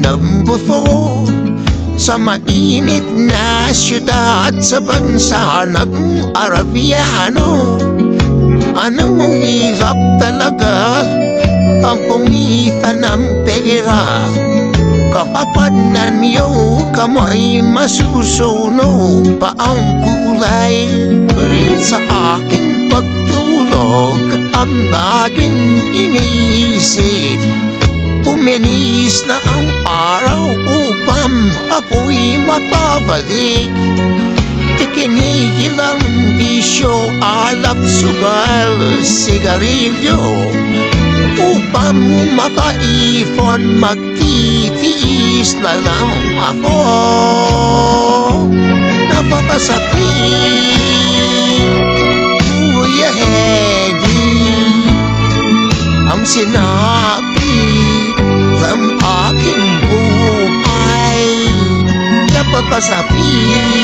ng buto sa mainit na syudad sa bansa ng Arabiano. Anong hirap talaga ang kumita ng pera kapag nanyo kamay masusunog pa ang kulay. Sa aking pagtulog ang laging iniisip, puminis na ang araw upang ako'y mapabalik. Ikinigil ang bisyo, alak, sugal, sigarilyo upang makaipon, magtitiis na lang ako. Napapasakit, Kuya Hedy, ang sinabi ng aking buhay. Napapasakit,